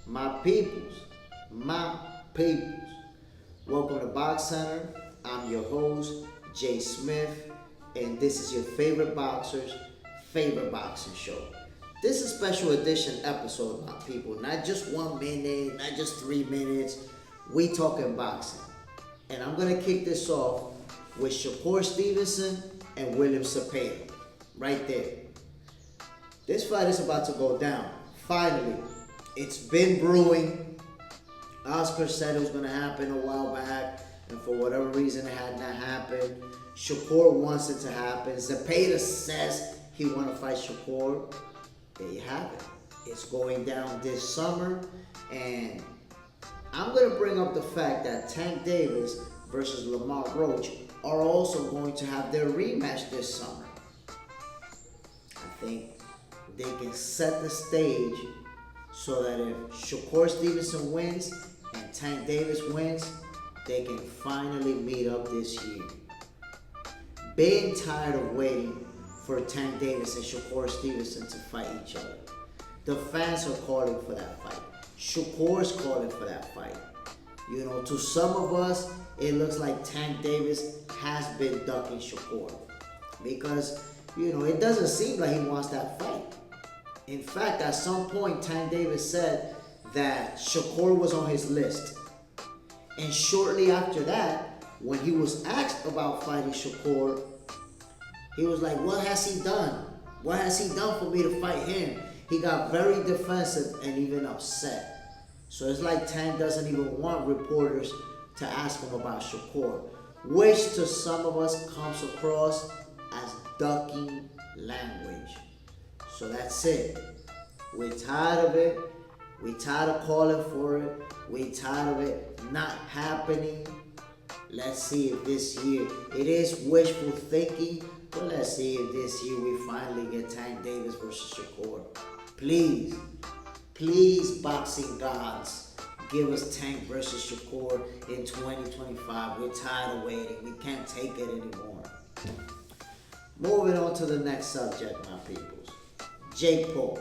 My peoples, my peoples. Welcome to Box Center. I'm your host, JSmiff, and this is your favorite boxer's favorite boxing show. This is a special edition episode, my people. Not just 1 minute, not just 3 minutes. We talking boxing. And I'm gonna kick this off with Shakur Stevenson and William Cepeda. Right there. This fight is about to go down. Finally. It's been brewing. Oscar said it was going to happen a while back, and for whatever reason it had not happened. Shakur wants it to happen. Cepeda says he want to fight Shakur. There you have it. It's going down this summer, and I'm going to bring up the fact that Tank Davis versus Lamar Roach are also going to have their rematch this summer. I think they can set the stage so that if Shakur Stevenson wins and Tank Davis wins, they can finally meet up this year. Being tired of waiting for Tank Davis and Shakur Stevenson to fight each other. The fans are calling for that fight. Shakur's calling for that fight. You know, to some of us, it looks like Tank Davis has been ducking Shakur. Because, you know, it doesn't seem like he wants that fight. In fact, at some point, Tank Davis said that Shakur was on his list. And shortly after that, when he was asked about fighting Shakur, he was like, what has he done? What has he done for me to fight him? He got very defensive and even upset. So it's like Tank doesn't even want reporters to ask him about Shakur, which to some of us comes across as ducking language. So that's it. We're tired of it. We're tired of calling for it. We're tired of it not happening. Let's see if this year, it is wishful thinking, but let's see if this year we finally get Tank Davis versus Shakur. Please, please, boxing gods, give us Tank versus Shakur in 2025. We're tired of waiting. We can't take it anymore. Moving on to the next subject, my peoples. Jake Paul.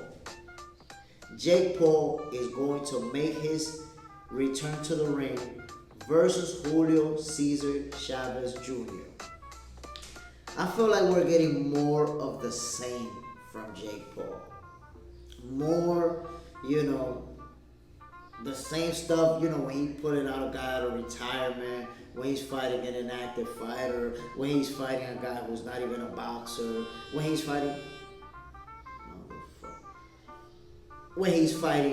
Jake Paul is going to make his return to the ring versus Julio Cesar Chavez Jr. I feel like we're getting more of the same from Jake Paul. More, you know, the same stuff, you know, when he putting out a guy out of retirement, when he's fighting an inactive fighter, when he's fighting a guy who's not even a boxer, when he's fighting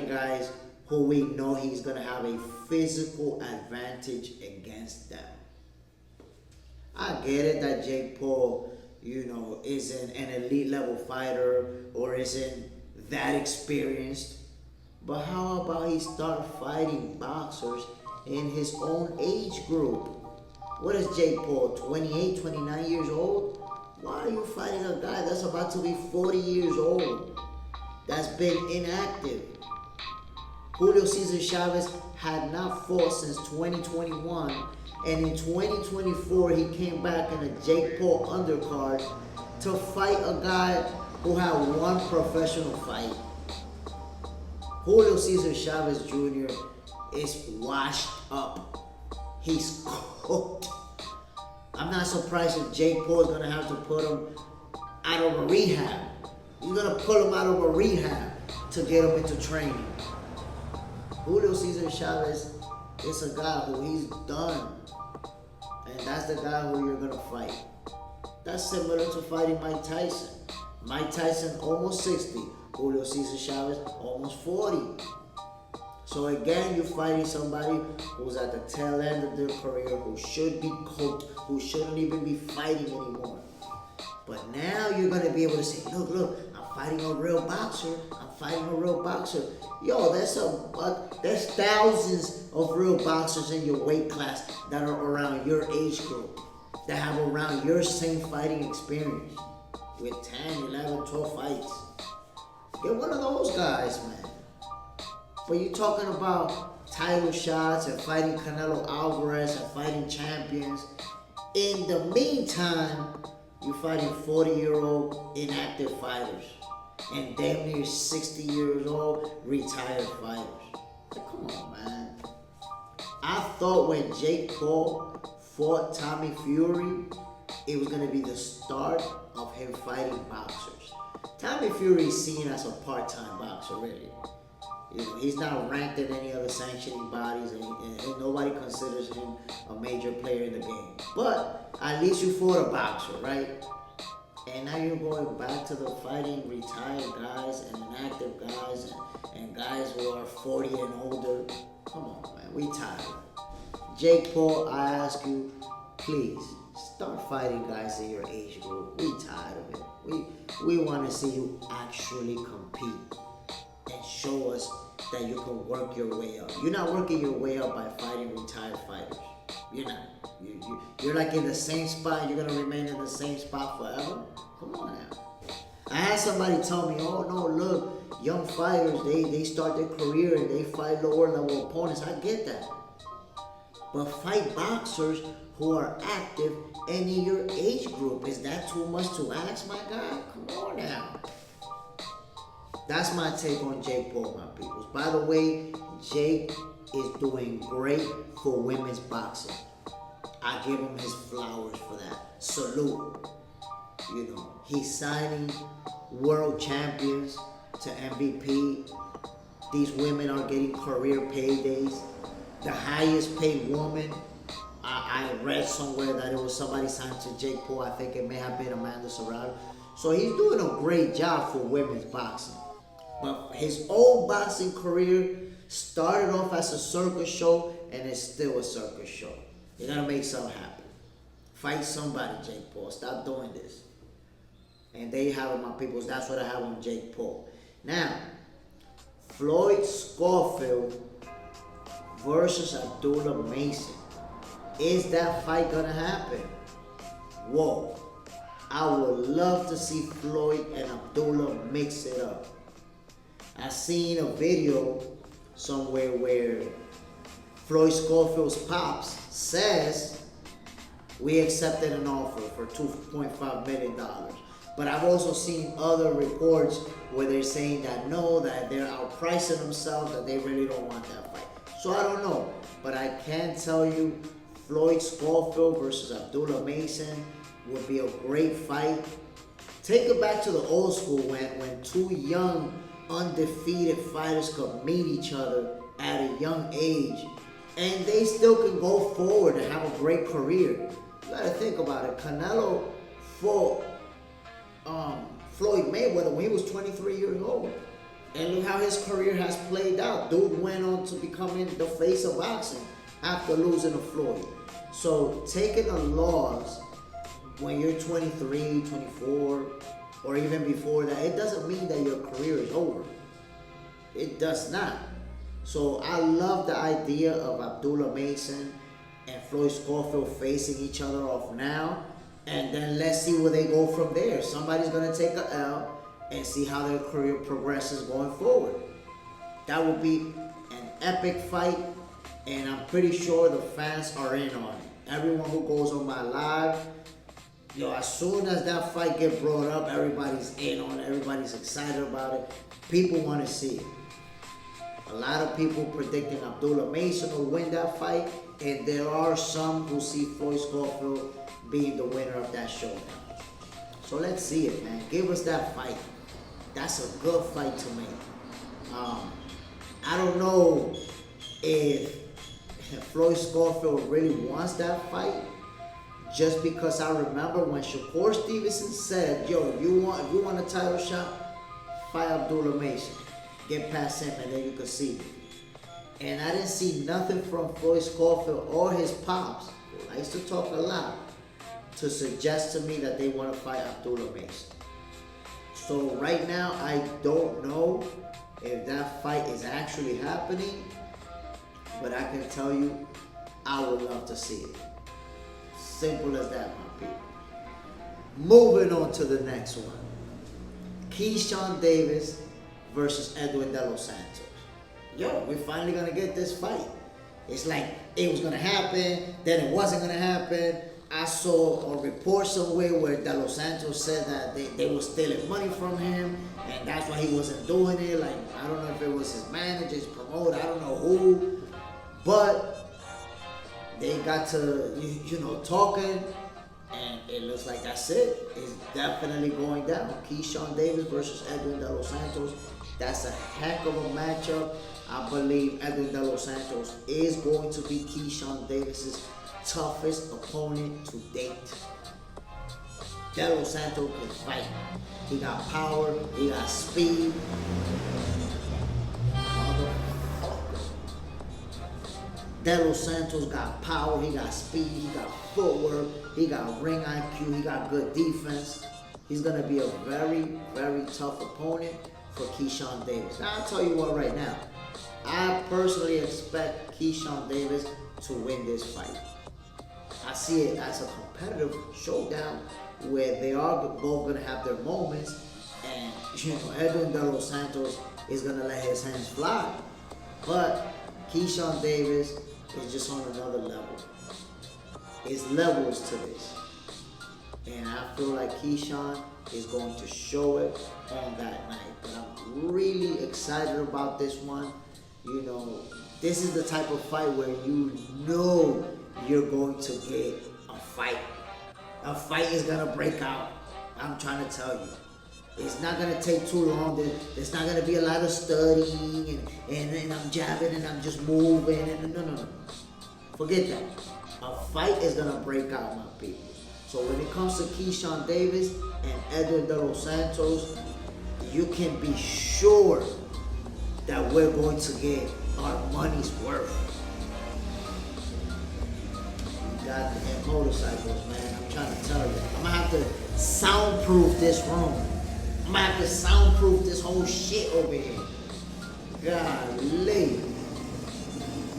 guys who we know he's going to have a physical advantage against them. I get it that Jake Paul, you know, isn't an elite level fighter or isn't that experienced. But how about he start fighting boxers in his own age group? What is Jake Paul, 28, 29 years old? Why are you fighting a guy that's about to be 40 years old? That's been inactive. Julio Cesar Chavez had not fought since 2021, and in 2024 he came back in a Jake Paul undercard to fight a guy who had one professional fight. Julio Cesar Chavez Jr. is washed up. He's cooked. I'm not surprised if Jake Paul is going to have to put him out of a rehab. He's going to pull him out of a rehab to get him into training. Julio Cesar Chavez is a guy who he's done. And that's the guy who you're going to fight. That's similar to fighting Mike Tyson. Mike Tyson almost 60. Julio Cesar Chavez almost 40. So again, you're fighting somebody who's at the tail end of their career, who should be cooked, who shouldn't even be fighting anymore. But now you're going to be able to say, look, I'm fighting a real boxer. I'm fighting a real boxer. Yo, there's thousands of real boxers in your weight class that are around your age group, that have around your same fighting experience with 10, 11, 12 fights. Get one of those guys, man. But you're talking about title shots and fighting Canelo Alvarez and fighting champions. In the meantime, you're fighting 40-year-old inactive fighters and damn near 60 years old retired fighters. Like, come on, man. I thought when Jake Paul fought Tommy Fury, it was gonna be the start of him fighting boxers. Tommy Fury is seen as a part-time boxer, really. You know, he's not ranked in any other sanctioning bodies, and nobody considers him a major player in the game. But at least you fought a boxer, right? And now you're going back to the fighting retired guys and inactive guys and guys who are 40 and older. Come on, man, we tired. Jake Paul, I ask you, please start fighting guys in your age group. We tired of it. We want to see you actually compete and show us that you can work your way up. You're not working your way up by fighting retired fighters. You're not. You're like in the same spot. You're gonna remain in the same spot forever. Come on now. I had somebody tell me, oh no, look, young fighters, they start their career and they fight lower level opponents. I get that. But fight boxers who are active and in your age group. Is that too much to ask, my guy? Come on now. That's my take on Jake Paul, my peoples. By the way, Jake is doing great for women's boxing. I give him his flowers for that. Salute. You know, he's signing world champions to MVP. These women are getting career paydays. The highest paid woman, I read somewhere that it was somebody signed to Jake Paul. I think it may have been Amanda Serrano. So he's doing a great job for women's boxing. But his old boxing career started off as a circus show, and it's still a circus show. You gotta make something happen. Fight somebody, Jake Paul. Stop doing this. And there you have it, my peoples. That's what I have on Jake Paul. Now, Floyd Schofield versus Abdullah Mason. Is that fight gonna happen? Whoa. I would love to see Floyd and Abdullah mix it up. I seen a video somewhere where Floyd Schofield's pops says we accepted an offer for $2.5 million. But I've also seen other reports where they're saying that no, that they're outpricing themselves, that they really don't want that fight. So I don't know. But I can tell you Floyd Schofield versus Abdullah Mason would be a great fight. Take it back to the old school when two young undefeated fighters could meet each other at a young age and they still can go forward and have a great career. You gotta think about it. Canelo fought Floyd Mayweather when he was 23 years old. And look how his career has played out. Dude went on to becoming the face of boxing after losing to Floyd. So taking a loss when you're 23, 24, or even before that, it doesn't mean that your career is over. It does not. So I love the idea of Abdullah Mason and Floyd Schofield facing each other off now. And then let's see where they go from there. Somebody's going to take an L and see how their career progresses going forward. That would be an epic fight. And I'm pretty sure the fans are in on it. Everyone who goes on my live, as soon as that fight get brought up, everybody's in on it. Everybody's excited about it. People want to see it. A lot of people predicting Abdullah Mason will win that fight, and there are some who see Floyd Schofield being the winner of that showdown. So let's see it, man. Give us that fight. That's a good fight to make. I don't know if Floyd Schofield really wants that fight. Just because I remember when Shakur Stevenson said, yo, if you want a title shot, fight Abdullah Mason. Get past him and then you can see it. And I didn't see nothing from Floyd Schofield or his pops, who likes to talk a lot, to suggest to me that they want to fight Abdullah Mason. So right now, I don't know if that fight is actually happening, but I can tell you, I would love to see it. Simple as that, my people. Moving on to the next one. Keyshawn Davis versus Edwin De Los Santos. Yo, we're finally going to get this fight. It's like it was going to happen, then it wasn't going to happen. I saw a report somewhere where De Los Santos said that they were stealing money from him and that's why he wasn't doing it. Like, I don't know if it was his manager, his promoter, I don't know who, but they got to, talking, and it looks like that's it. It's definitely going down. Keyshawn Davis versus Edwin De Los Santos. That's a heck of a matchup. I believe Edwin De Los Santos is going to be Keyshawn Davis's toughest opponent to date. De Los Santos can fight. He got power, he got speed. De Los Santos got power, he got speed, he got footwork, he got ring IQ, he got good defense. He's going to be a very, very tough opponent for Keyshawn Davis. Now, I'll tell you what right now. I personally expect Keyshawn Davis to win this fight. I see it as a competitive showdown where they are both going to have their moments, and Edwin De Los Santos is going to let his hands fly. But Keyshawn Davis is just on another level. It's levels to this. And I feel like Keyshawn is going to show it on that night. But I'm really excited about this one. This is the type of fight where you're going to get a fight. A fight is going to break out. I'm trying to tell you. It's not going to take too long. There's not going to be a lot of studying and I'm jabbing and I'm just moving. And no. Forget that. A fight is going to break out, my people. So when it comes to Keyshawn Davis and Edwin De Los Santos, you can be sure that we're going to get our money's worth. Goddamn motorcycles, man. I'm trying to tell you. I'm going to have to soundproof this room. I'm going to have to soundproof this whole shit over here. Golly.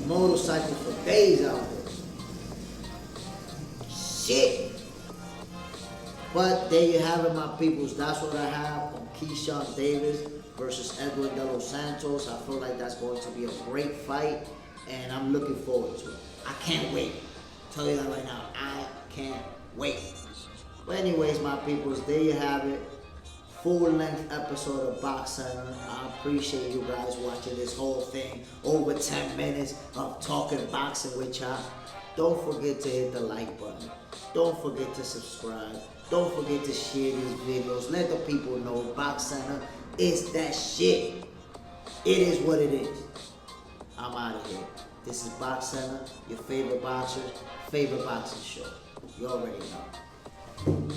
Motorcycle for days out there. Shit. But there you have it, my peoples. That's what I have on Keyshawn Davis versus Edwin De Los Santos. I feel like that's going to be a great fight, and I'm looking forward to it. I can't wait. Tell you that right now. I can't wait. But anyways, my peoples, there you have it. Full-length episode of Box Center. I appreciate you guys watching this whole thing. Over 10 minutes of talking boxing with y'all. Don't forget to hit the like button. Don't forget to subscribe. Don't forget to share these videos. Let the people know Box Center is that shit. It is what it is. I'm out of here. This is Box Center, your favorite boxer's favorite boxing show. You already know.